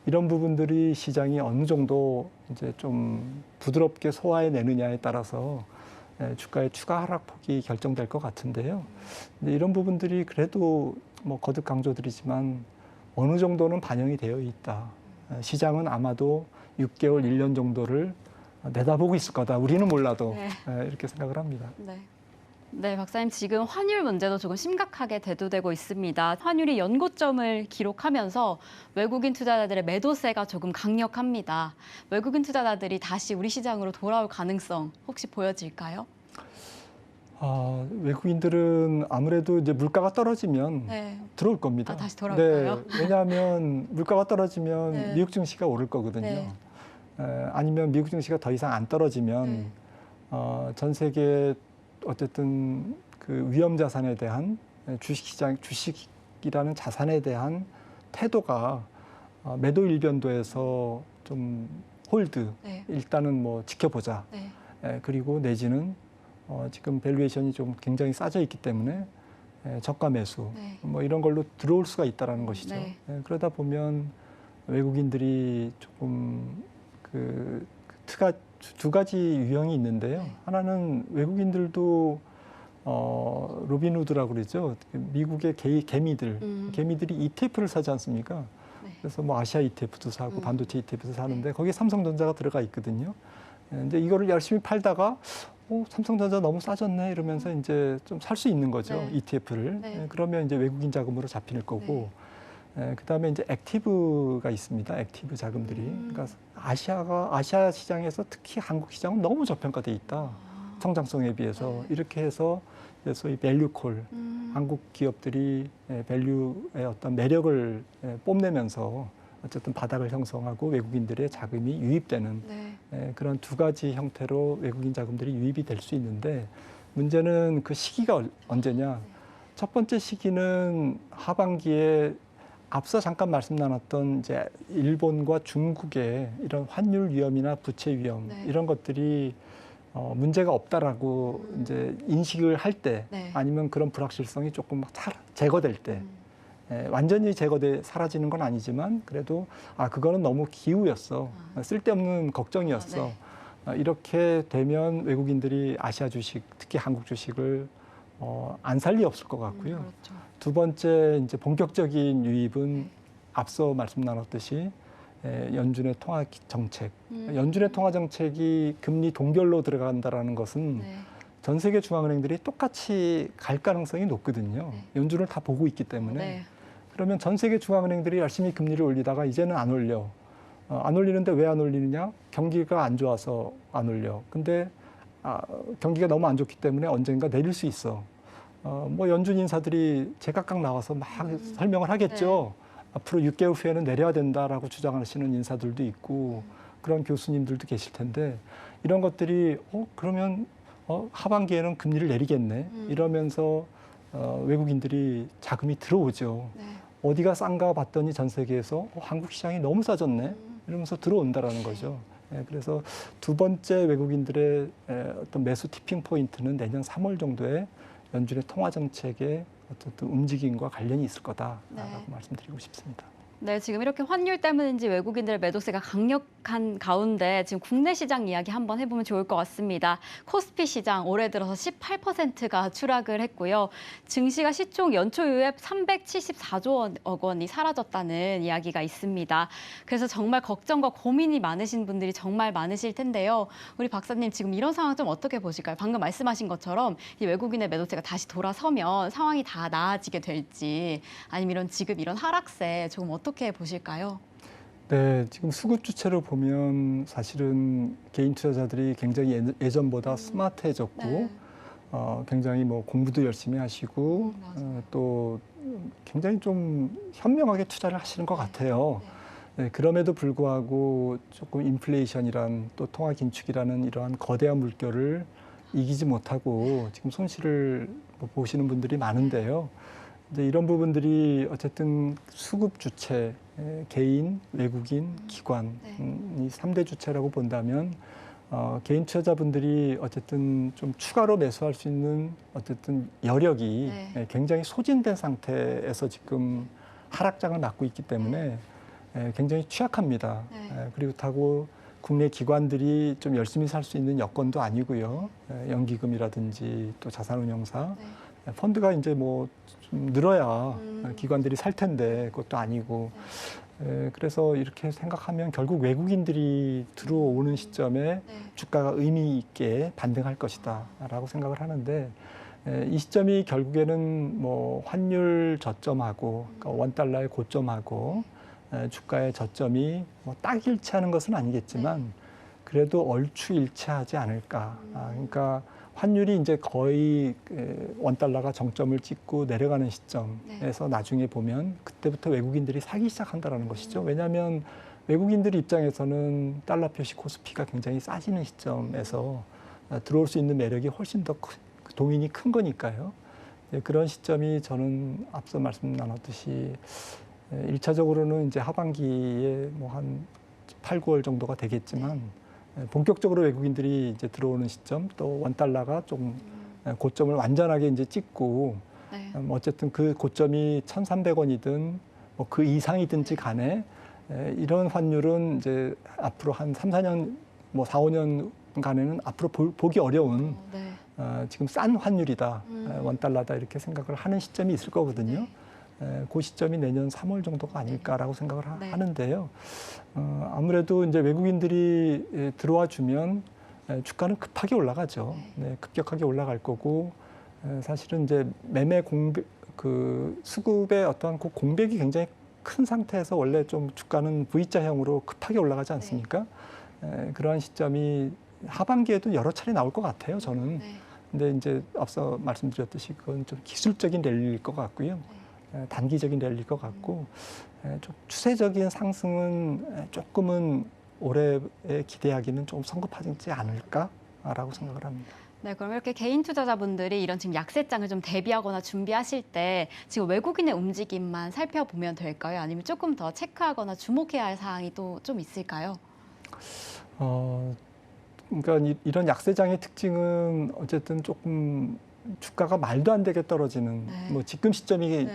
이런 부분들이 시장이 어느 정도 이제 좀 부드럽게 소화해내느냐에 따라서 주가의 추가 하락폭이 결정될 것 같은데요. 근데 이런 부분들이 그래도 뭐 거듭 강조드리지만 어느 정도는 반영이 되어 있다. 시장은 아마도 6개월, 1년 정도를 내다보고 있을 거다. 우리는 몰라도 이렇게 생각을 합니다. 네, 박사님 지금 환율 문제도 조금 심각하게 대두되고 있습니다. 환율이 연고점을 기록하면서 외국인 투자자들의 매도세가 조금 강력합니다. 외국인 투자자들이 다시 우리 시장으로 돌아올 가능성 혹시 보여질까요? 외국인들은 아무래도 이제 물가가 떨어지면 들어올 겁니다. 다시 돌아올까요? 네, 왜냐하면 물가가 떨어지면 미국 증시가 오를 거거든요. 아니면 미국 증시가 더 이상 안 떨어지면 전 세계 어쨌든 그 위험 자산에 대한 주식이라는 자산에 대한 태도가 매도 일변도에서 좀 홀드, 일단은 뭐 지켜보자. 그리고 내지는 지금 밸류에이션이 좀 굉장히 싸져 있기 때문에 저가 매수 뭐 이런 걸로 들어올 수가 있다라는 것이죠. 그러다 보면 외국인들이 조금 두 가지 유형이 있는데요. 하나는 외국인들도 로빈후드라고 그러죠. 미국의 개미들이 ETF를 사지 않습니까? 그래서 뭐 아시아 ETF도 사고 반도체 ETF도 사는데 거기에 삼성전자가 들어가 있거든요. 근데 이거를 열심히 팔다가 삼성전자 너무 싸졌네 이러면서 이제 좀 살 수 있는 거죠. ETF를. 그러면 이제 외국인 자금으로 잡힐 거고. 그다음에 이제 액티브가 있습니다. 액티브 자금들이. 그러니까 아시아 시장에서 특히 한국 시장은 너무 저평가돼 있다. 성장성에 비해서. 이렇게 해서 소위 밸류콜, 한국 기업들이 밸류의 어떤 매력을 뽐내면서 어쨌든 바닥을 형성하고 외국인들의 자금이 유입되는 그런 두 가지 형태로 외국인 자금들이 유입이 될 수 있는데 문제는 그 시기가 언제냐. 첫 번째 시기는 하반기에 앞서 잠깐 말씀 나눴던 이제 일본과 중국의 이런 환율 위험이나 부채 위험 이런 것들이 문제가 없다라고 이제 인식을 할 때 아니면 그런 불확실성이 조금 제거될 때 완전히 사라지는 건 아니지만 그래도 그거는 너무 기우였어. 쓸데없는 걱정이었어. 이렇게 되면 외국인들이 아시아 주식, 특히 한국 주식을 안 살 리 없을 것 같고요. 두 번째 이제 본격적인 유입은 앞서 말씀 나눴듯이 연준의 통화 정책. 연준의 통화 정책이 금리 동결로 들어간다라는 것은 전 세계 중앙은행들이 똑같이 갈 가능성이 높거든요. 연준을 다 보고 있기 때문에. 그러면 전 세계 중앙은행들이 열심히 금리를 올리다가 이제는 안 올려. 안 올리는데 왜 안 올리느냐? 경기가 안 좋아서 안 올려. 근데 경기가 너무 안 좋기 때문에 언젠가 내릴 수 있어. 뭐 연준 인사들이 제각각 나와서 막 설명을 하겠죠. 앞으로 6개월 후에는 내려야 된다라고 주장하시는 인사들도 있고 그런 교수님들도 계실 텐데 이런 것들이 그러면 하반기에는 금리를 내리겠네 이러면서 외국인들이 자금이 들어오죠. 어디가 싼가 봤더니 전 세계에서 한국 시장이 너무 싸졌네 이러면서 들어온다라는 거죠. 그래서 두 번째 외국인들의 어떤 매수 티핑 포인트는 내년 3월 정도에 연준의 통화 정책의 어떤 움직임과 관련이 있을 거다라고 말씀드리고 싶습니다. 네, 지금 이렇게 환율 때문인지 외국인들의 매도세가 강력한 가운데 지금 국내 시장 이야기 한번 해보면 좋을 것 같습니다. 코스피 시장 올해 들어서 18%가 추락을 했고요. 증시가 시총 연초 이후에 374조 원이 사라졌다는 이야기가 있습니다. 그래서 정말 걱정과 고민이 많으신 분들이 정말 많으실 텐데요. 우리 박사님 지금 이런 상황 좀 어떻게 보실까요? 방금 말씀하신 것처럼 이 외국인의 매도세가 다시 돌아서면 상황이 다 나아지게 될지 아니면 이런 지금 이런 하락세 조금 어떻게 보실까요? 네, 지금 수급 주체를 보면 사실은 개인 투자자들이 굉장히 예전보다 스마트해졌고 네. 굉장히 뭐 공부도 열심히 하시고 또 굉장히 좀 현명하게 투자를 하시는 것 같아요. 네, 그럼에도 불구하고 조금 인플레이션이란 또 통화 긴축이라는 이러한 거대한 물결을 이기지 못하고 지금 손실을 보시는 분들이 많은데요. 이제 이런 부분들이 어쨌든 수급 주체, 개인, 외국인, 기관, 이 3대 주체라고 본다면 개인 투자자분들이 어쨌든 좀 추가로 매수할 수 있는 어쨌든 여력이 굉장히 소진된 상태에서 지금 하락장을 맞고 있기 때문에 굉장히 취약합니다. 그리고 타고 국내 기관들이 좀 열심히 살 수 있는 여건도 아니고요. 연기금이라든지 또 자산운용사, 펀드가 이제 뭐 좀 늘어야 기관들이 살 텐데 그것도 아니고 그래서 이렇게 생각하면 결국 외국인들이 들어오는 시점에 주가가 의미 있게 반등할 것이다라고 생각을 하는데 이 시점이 결국에는 뭐 환율 저점하고 그러니까 원달러의 고점하고 주가의 저점이 뭐 딱 일치하는 것은 아니겠지만 그래도 얼추 일치하지 않을까. 그러니까 환율이 이제 거의 원달러가 정점을 찍고 내려가는 시점에서 나중에 보면 그때부터 외국인들이 사기 시작한다는 것이죠. 왜냐하면 외국인들 입장에서는 달러 표시 코스피가 굉장히 싸지는 시점에서 들어올 수 있는 매력이 훨씬 더 동인이 큰 거니까요. 그런 시점이 저는 앞서 말씀 나눴듯이 1차적으로는 이제 하반기에 뭐 한 8, 9월 정도가 되겠지만 본격적으로 외국인들이 이제 들어오는 시점 또 원달러가 좀 고점을 완전하게 이제 찍고 어쨌든 그 고점이 1,300원이든 뭐 그 이상이든지 간에 이런 환율은 이제 앞으로 한 3, 4년 뭐 4, 5년 간에는 앞으로 보기 어려운 지금 싼 환율이다. 원달러다 이렇게 생각을 하는 시점이 있을 거거든요. 그 시점이 내년 3월 정도가 아닐까라고 생각을 하는데요. 아무래도 이제 외국인들이 들어와 주면 주가는 급하게 올라가죠. 급격하게 올라갈 거고 사실은 이제 매매 공백 그 수급의 어떤 그 공백이 굉장히 큰 상태에서 원래 좀 주가는 V자형으로 급하게 올라가지 않습니까? 그러한 시점이 하반기에도 여러 차례 나올 것 같아요. 저는. 근데 이제 앞서 말씀드렸듯이 그건 좀 기술적인 랠리일 것 같고요. 단기적인 랠리일 것 같고 좀 추세적인 상승은 조금은 올해에 기대하기는 좀 성급하지 않을까라고 생각을 합니다. 네, 그럼 이렇게 개인 투자자분들이 이런 지금 약세장을 좀 대비하거나 준비하실 때 지금 외국인의 움직임만 살펴보면 될까요? 아니면 조금 더 체크하거나 주목해야 할 사항이 또 좀 있을까요? 그러니까 이런 약세장의 특징은 어쨌든 조금 주가가 말도 안 되게 떨어지는 뭐 지금 시점이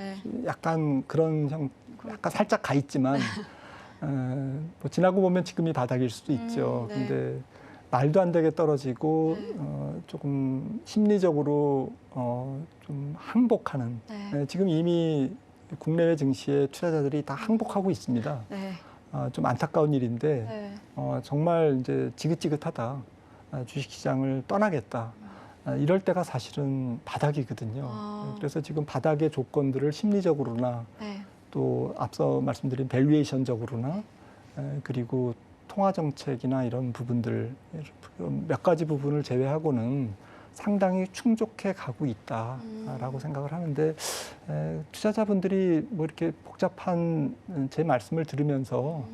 약간 그런 약간 살짝 가 있지만 뭐 지나고 보면 지금이 바닥일 수도 있죠. 근데 말도 안 되게 떨어지고 조금 심리적으로 좀 항복하는 지금 이미 국내외 증시의 투자자들이 다 항복하고 있습니다. 좀 안타까운 일인데 정말 이제 지긋지긋하다. 주식시장을 떠나겠다. 이럴 때가 사실은 바닥이거든요. 그래서 지금 바닥의 조건들을 심리적으로나 또 앞서 말씀드린 밸류에이션적으로나 그리고 통화정책이나 이런 부분들 몇 가지 부분을 제외하고는 상당히 충족해 가고 있다라고 생각을 하는데 투자자분들이 뭐 이렇게 복잡한 제 말씀을 들으면서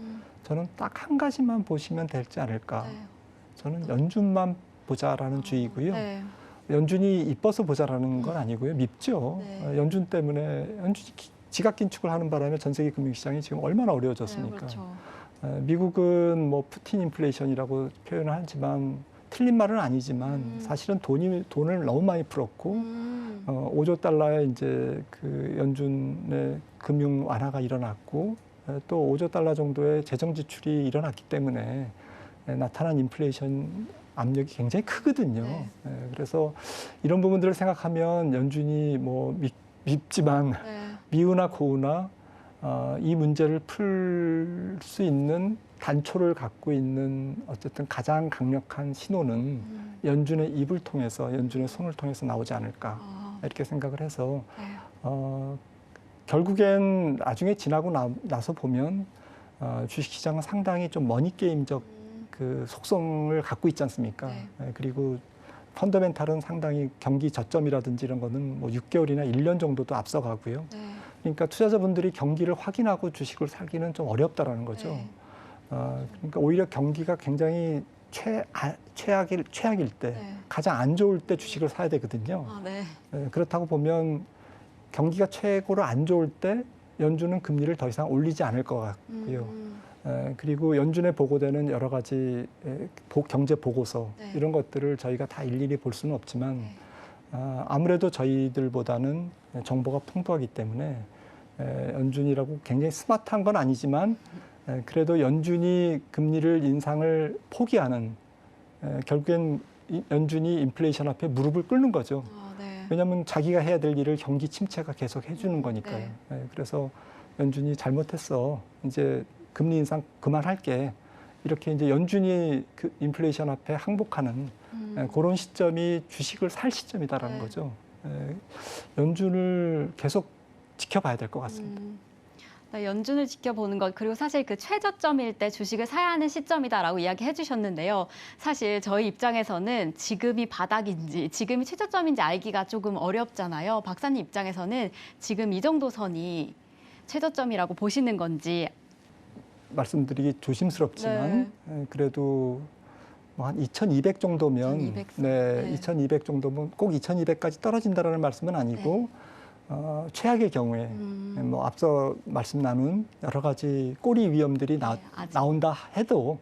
저는 딱 한 가지만 보시면 될지 않을까. 저는 연준만 보자라는 주의고요. 연준이 이뻐서 보자라는 건 아니고요. 밉죠. 연준 때문에 연준이 지각 긴축을 하는 바람에 전 세계 금융시장이 지금 얼마나 어려워졌습니까? 미국은 뭐 푸틴 인플레이션이라고 표현을 하지만 틀린 말은 아니지만 사실은 돈을 너무 많이 풀었고 5조 달러의 이제 그 연준의 금융 완화가 일어났고 또 5조 달러 정도의 재정 지출이 일어났기 때문에 나타난 인플레이션 압력이 굉장히 크거든요. 네. 그래서 이런 부분들을 생각하면 연준이 뭐 밉지만 네. 미우나 고우나 이 문제를 풀 수 있는 단초를 갖고 있는 어쨌든 가장 강력한 신호는 연준의 입을 통해서 연준의 손을 통해서 나오지 않을까 이렇게 생각을 해서 네. 결국엔 나중에 지나고 나서 보면 주식시장은 상당히 좀 머니게임적 그 속성을 갖고 있지 않습니까? 네. 그리고 펀더멘탈은 상당히 경기 저점이라든지 이런 거는 뭐 6개월이나 1년 정도도 앞서가고요. 네. 그러니까 투자자분들이 경기를 확인하고 주식을 사기는 좀 어렵다라는 거죠. 네. 그러니까 오히려 경기가 굉장히 최악일 때, 네. 가장 안 좋을 때 주식을 사야 되거든요. 네. 그렇다고 보면 경기가 최고로 안 좋을 때 연준은 금리를 더 이상 올리지 않을 것 같고요. 그리고 연준에 보고되는 여러 가지 경제 보고서 네. 이런 것들을 저희가 다 일일이 볼 수는 없지만 네. 아무래도 저희들보다는 정보가 풍부하기 때문에 연준이라고 굉장히 스마트한 건 아니지만 그래도 연준이 금리를 인상을 포기하는 결국엔 연준이 인플레이션 앞에 무릎을 꿇는 거죠. 네. 왜냐하면 자기가 해야 될 일을 경기 침체가 계속 해주는 거니까요. 그래서 연준이 잘못했어. 이제 금리 인상 그만할게. 이렇게 이제 연준이 그 인플레이션 앞에 항복하는 그런 시점이 주식을 살 시점이다라는 네. 거죠. 연준을 계속 지켜봐야 될 것 같습니다. 네, 연준을 지켜보는 것, 그리고 사실 그 최저점일 때 주식을 사야 하는 시점이다라고 이야기해 주셨는데요. 사실 저희 입장에서는 지금이 바닥인지, 지금이 최저점인지 알기가 조금 어렵잖아요. 박사님 입장에서는 지금 이 정도 선이 최저점이라고 보시는 건지. 말씀드리기 조심스럽지만 그래도 뭐 한 2,200 정도면 2,200 선. 네, 2,200 정도면 꼭 2,200까지 떨어진다라는 말씀은 아니고 최악의 경우에 뭐 앞서 말씀 나눈 여러 가지 꼬리 위험들이 나온다 해도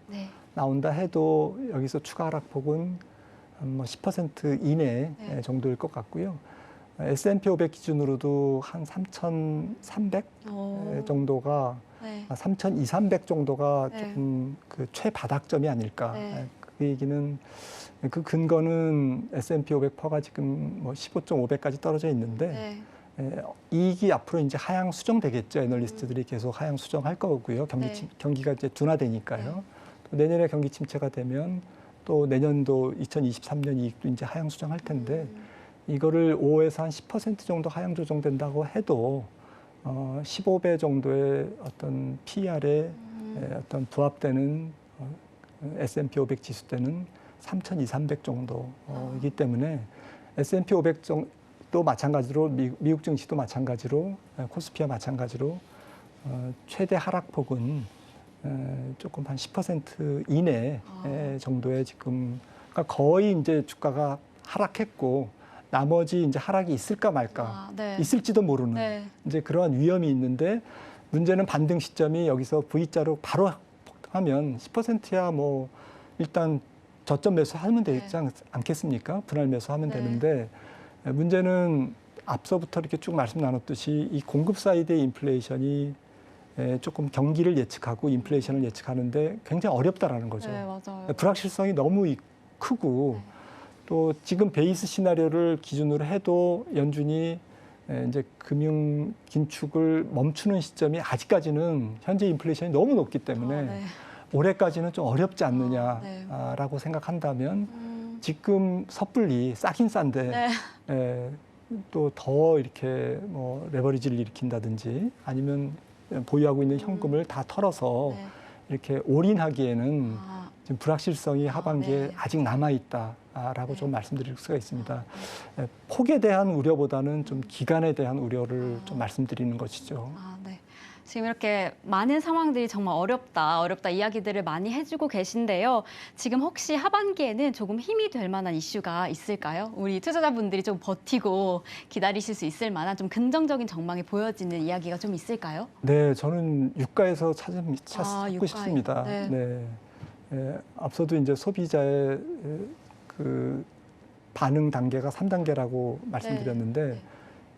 여기서 추가 하락폭은 뭐 10% 이내 정도일 것 같고요. S&P 500 기준으로도 한 3,300 정도가 3,200, 300 정도가 조금 그 최바닥점이 아닐까. 그 얘기는 그 근거는 S&P 500%가 지금 뭐 15.5배까지 떨어져 있는데 이익이 앞으로 이제 하향 수정되겠죠. 애널리스트들이 계속 하향 수정할 거고요. 경기가 이제 둔화되니까요. 또 내년에 경기 침체가 되면 또 내년도 2023년 이익도 이제 하향 수정할 텐데 이거를 5에서 한 10% 정도 하향 조정된다고 해도 15배 정도의 어떤 PR에 어떤 부합되는 S&P 500 지수 때는 3,200, 300 정도이기 때문에 S&P 500 또 마찬가지로 미국 증시도 마찬가지로 코스피와 마찬가지로 최대 하락폭은 조금 한 10% 이내 정도의 지금 그러니까 거의 이제 주가가 하락했고 나머지 이제 하락이 있을까 말까 있을지도 모르는 이제 그러한 위험이 있는데 문제는 반등 시점이 여기서 V자로 바로 폭등하면 10%야 뭐 일단 저점 매수하면 되지 않겠습니까? 분할 매수하면 되는데 문제는 앞서부터 이렇게 쭉 말씀 나눴듯이 이 공급 사이드의 인플레이션이 조금 경기를 예측하고 인플레이션을 예측하는데 굉장히 어렵다라는 거죠. 맞아요. 불확실성이 너무 크고 또 지금 베이스 시나리오를 기준으로 해도 연준이 이제 금융 긴축을 멈추는 시점이 아직까지는 현재 인플레이션이 너무 높기 때문에 올해까지는 좀 어렵지 않느냐라고 생각한다면 지금 섣불리 싸긴 싼데 또 더 이렇게 뭐 레버리지를 일으킨다든지 아니면 보유하고 있는 현금을 다 털어서 이렇게 올인하기에는 지금 불확실성이 하반기에 아직 남아있다라고 좀 말씀드릴 수가 있습니다. 폭에 대한 우려보다는 좀 기간에 대한 우려를 좀 말씀드리는 것이죠. 지금 이렇게 많은 상황들이 정말 어렵다 이야기들을 많이 해주고 계신데요. 지금 혹시 하반기에는 조금 힘이 될 만한 이슈가 있을까요? 우리 투자자분들이 좀 버티고 기다리실 수 있을 만한 좀 긍정적인 전망이 보여지는 이야기가 좀 있을까요? 네, 저는 유가에서 찾고 유가에. 싶습니다. 네. 네. 앞서도 이제 소비자의 그 반응 단계가 3단계라고 말씀드렸는데 네.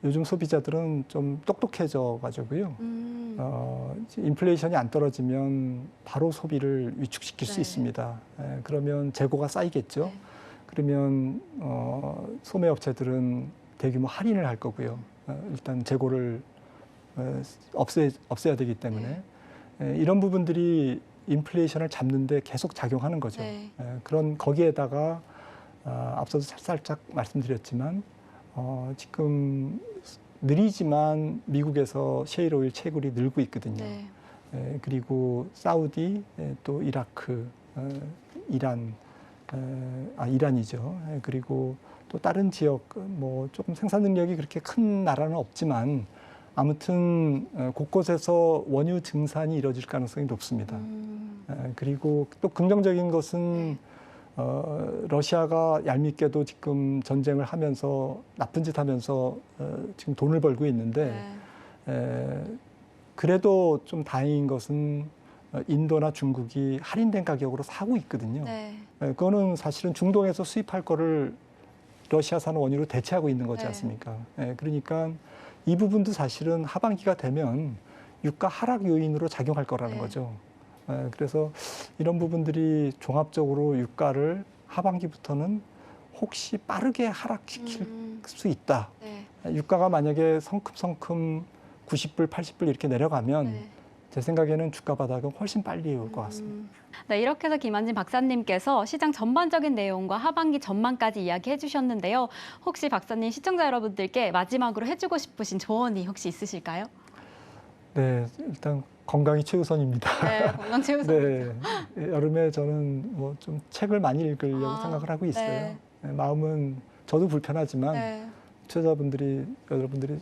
요즘 소비자들은 좀 똑똑해져 가지고요. 인플레이션이 안 떨어지면 바로 소비를 위축시킬 수 네. 있습니다. 그러면 재고가 쌓이겠죠. 네. 그러면 소매업체들은 대규모 할인을 할 거고요. 일단 재고를 없애야 되기 때문에 이런 부분들이 인플레이션을 잡는데 계속 작용하는 거죠. 네. 그런 거기에다가 앞서도 살짝 말씀드렸지만 지금 느리지만 미국에서 셰일 오일 채굴이 늘고 있거든요. 네. 그리고 사우디, 또 이라크, 이란, 이란이죠. 그리고 또 다른 지역, 뭐 조금 생산 능력이 그렇게 큰 나라는 없지만 아무튼 곳곳에서 원유 증산이 이뤄질 가능성이 높습니다. 그리고 또 긍정적인 것은 러시아가 얄밉게도 지금 전쟁을 하면서 나쁜 짓 하면서 지금 돈을 벌고 있는데 그래도 좀 다행인 것은 인도나 중국이 할인된 가격으로 사고 있거든요. 네. 그거는 사실은 중동에서 수입할 거를 러시아산 원유로 대체하고 있는 거지 네. 않습니까? 그러니까 이 부분도 사실은 하반기가 되면 유가 하락 요인으로 작용할 거라는 네. 거죠. 그래서 이런 부분들이 종합적으로 유가를 하반기부터는 혹시 빠르게 하락시킬 수 있다. 네. 유가가 만약에 성큼성큼 90불, 80불 이렇게 내려가면 네. 제 생각에는 주가 바닥은 훨씬 빨리 올 것 같습니다. 네, 이렇게 해서 김한진 박사님께서 시장 전반적인 내용과 하반기 전망까지 이야기해 주셨는데요. 혹시 박사님 시청자 여러분들께 마지막으로 해주고 싶으신 조언이 혹시 있으실까요? 네, 일단 건강이 최우선입니다. 네, 건강 최우선. 네, 여름에 저는 뭐 좀 책을 많이 읽으려고 생각을 하고 있어요. 네. 마음은 저도 불편하지만 네. 여러분들이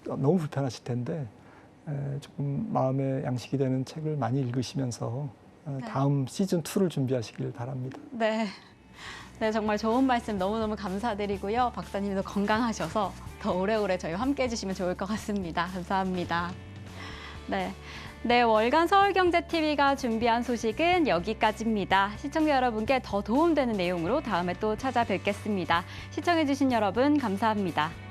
너무 불편하실 텐데 조금 마음의 양식이 되는 책을 많이 읽으시면서 다음 시즌 2를 준비하시길 바랍니다. 네. 네, 정말 좋은 말씀 너무너무 감사드리고요. 박사님도 건강하셔서 더 오래오래 저희와 함께 해주시면 좋을 것 같습니다. 감사합니다. 네, 월간 서울경제TV가 준비한 소식은 여기까지입니다. 시청자 여러분께 더 도움되는 내용으로 다음에 또 찾아뵙겠습니다. 시청해주신 여러분 감사합니다.